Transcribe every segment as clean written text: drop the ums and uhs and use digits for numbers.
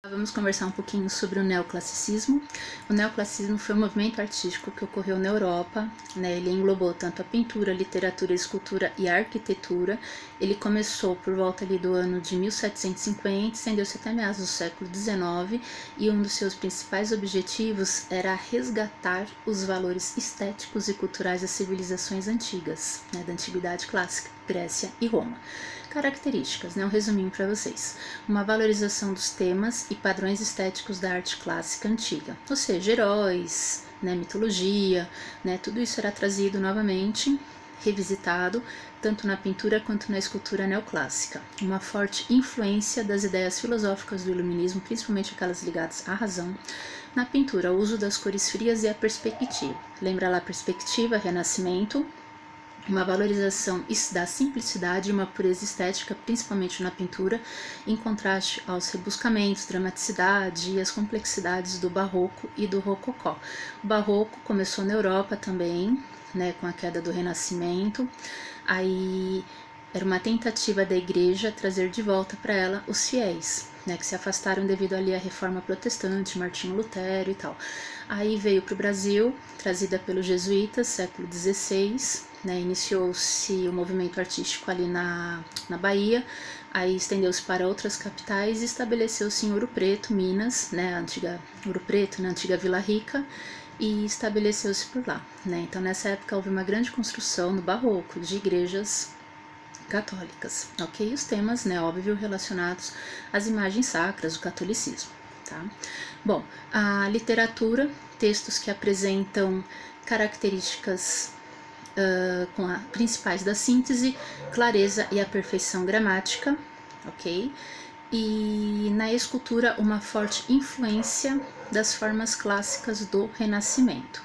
Vamos conversar um pouquinho sobre o neoclassicismo. O neoclassicismo foi um movimento artístico que ocorreu na Europa, né? Ele englobou tanto a pintura, a literatura, a escultura e a arquitetura. Ele começou por volta ali do ano de 1750, estendeu-se até meados do século XIX, e um dos seus principais objetivos era resgatar os valores estéticos e culturais das civilizações antigas, né? Da antiguidade clássica, Grécia e Roma. Características, né? Um resuminho para vocês. Uma valorização dos temas e padrões estéticos da arte clássica antiga, ou seja, heróis, né, mitologia, né, tudo isso era trazido novamente, revisitado, tanto na pintura quanto na escultura neoclássica. Uma forte influência das ideias filosóficas do iluminismo, principalmente aquelas ligadas à razão. Na pintura, o uso das cores frias e a perspectiva. Lembra lá a perspectiva, renascimento, uma valorização da simplicidade e uma pureza estética, principalmente na pintura, em contraste aos rebuscamentos, dramaticidade e as complexidades do barroco e do rococó. O barroco começou na Europa também, né, com a queda do Renascimento. Aí era uma tentativa da igreja trazer de volta para ela os fiéis, né, que se afastaram devido ali à reforma protestante, Martinho Lutero e tal. Aí veio para o Brasil, trazida pelos jesuítas, século XVI, né, iniciou-se o movimento artístico ali na Bahia, aí estendeu-se para outras capitais e estabeleceu-se em Ouro Preto, Minas, né, a antiga Ouro Preto, na antiga Vila Rica, e estabeleceu-se por lá, né. Então nessa época houve uma grande construção no barroco de igrejas católicas, ok? Os temas, né, óbvio, relacionados às imagens sacras, o catolicismo, tá? Bom, a literatura, textos que apresentam características principais da síntese, clareza e a perfeição gramática, ok? E na escultura, uma forte influência das formas clássicas do Renascimento.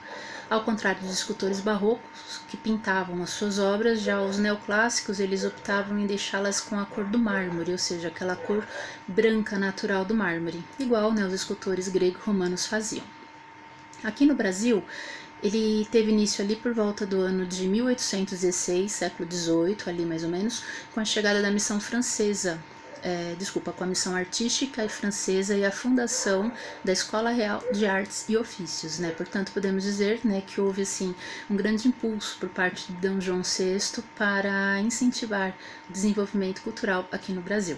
Ao contrário dos escultores barrocos, que pintavam as suas obras, já os neoclássicos eles optavam em deixá-las com a cor do mármore, ou seja, aquela cor branca natural do mármore, igual, né, os escultores grego-romanos faziam. Aqui no Brasil, ele teve início ali por volta do ano de 1816, século XVIII, ali mais ou menos, com a chegada da missão francesa, com a missão artística e francesa e a fundação da Escola Real de Artes e Ofícios, né? Portanto, podemos dizer, né, que houve assim um grande impulso por parte de D. João VI para incentivar o desenvolvimento cultural aqui no Brasil.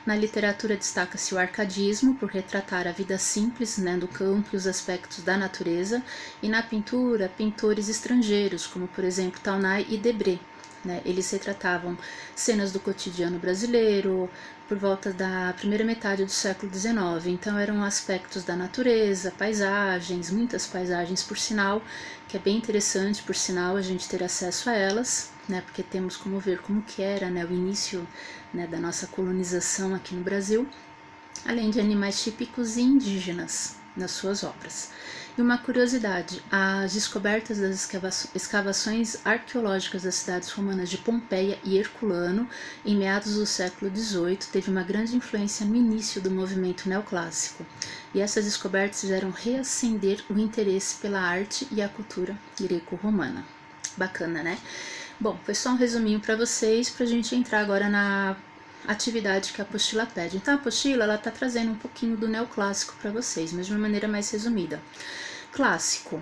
Na literatura destaca-se o arcadismo, por retratar a vida simples, né, do campo e os aspectos da natureza, e na pintura, pintores estrangeiros, como por exemplo Taunay e Debré, né, eles retratavam cenas do cotidiano brasileiro por volta da primeira metade do século XIX, então eram aspectos da natureza, paisagens, muitas paisagens por sinal, que é bem interessante por sinal a gente ter acesso a elas, né, porque temos como ver como que era, né, o início, né, da nossa colonização aqui no Brasil, além de animais típicos e indígenas nas suas obras. E uma curiosidade, as descobertas das escavações arqueológicas das cidades romanas de Pompeia e Herculano, em meados do século XVIII, teve uma grande influência no início do movimento neoclássico. E essas descobertas fizeram reacender o interesse pela arte e a cultura greco-romana. Bacana, né? Bom, foi só um resuminho para vocês, para a gente entrar agora na atividade que a apostila pede. Então a apostila ela está trazendo um pouquinho do neoclássico para vocês, mas de uma maneira mais resumida. Clássico,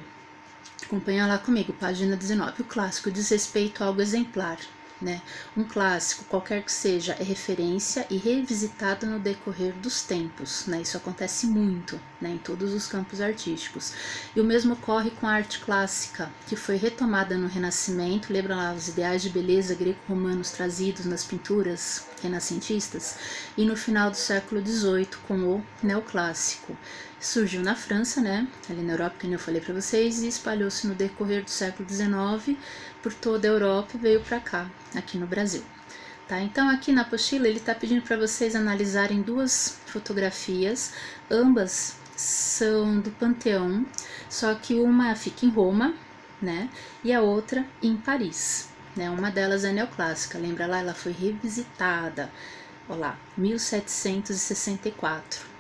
acompanha lá comigo, página 19. O clássico diz respeito a algo exemplar, né? Um clássico, qualquer que seja, é referência e revisitado no decorrer dos tempos, né? Isso acontece muito, né, em todos os campos artísticos. E o mesmo ocorre com a arte clássica, que foi retomada no Renascimento. Lembra lá os ideais de beleza greco-romanos trazidos nas pinturas renascentistas? E no final do século XVIII, com o neoclássico. Surgiu na França, né, ali na Europa, como eu falei para vocês, e espalhou-se no decorrer do século XIX por toda a Europa e veio para cá, aqui no Brasil. Tá? Então aqui na apostila ele está pedindo para vocês analisarem duas fotografias, ambas são do Panteão, só que uma fica em Roma, né, e a outra em Paris, né, uma delas é neoclássica, lembra lá, ela foi revisitada, olha lá, 1764.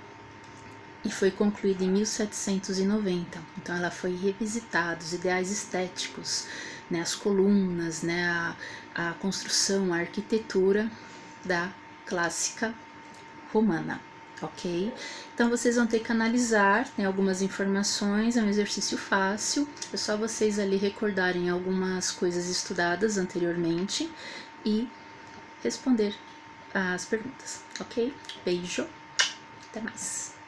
E foi concluída em 1790, então ela foi revisitada, os ideais estéticos, né, as colunas, né, a construção, a arquitetura da clássica romana, ok? Então vocês vão ter que analisar, né, algumas informações, é um exercício fácil, é só vocês ali recordarem algumas coisas estudadas anteriormente e responder as perguntas, ok? Beijo, até mais!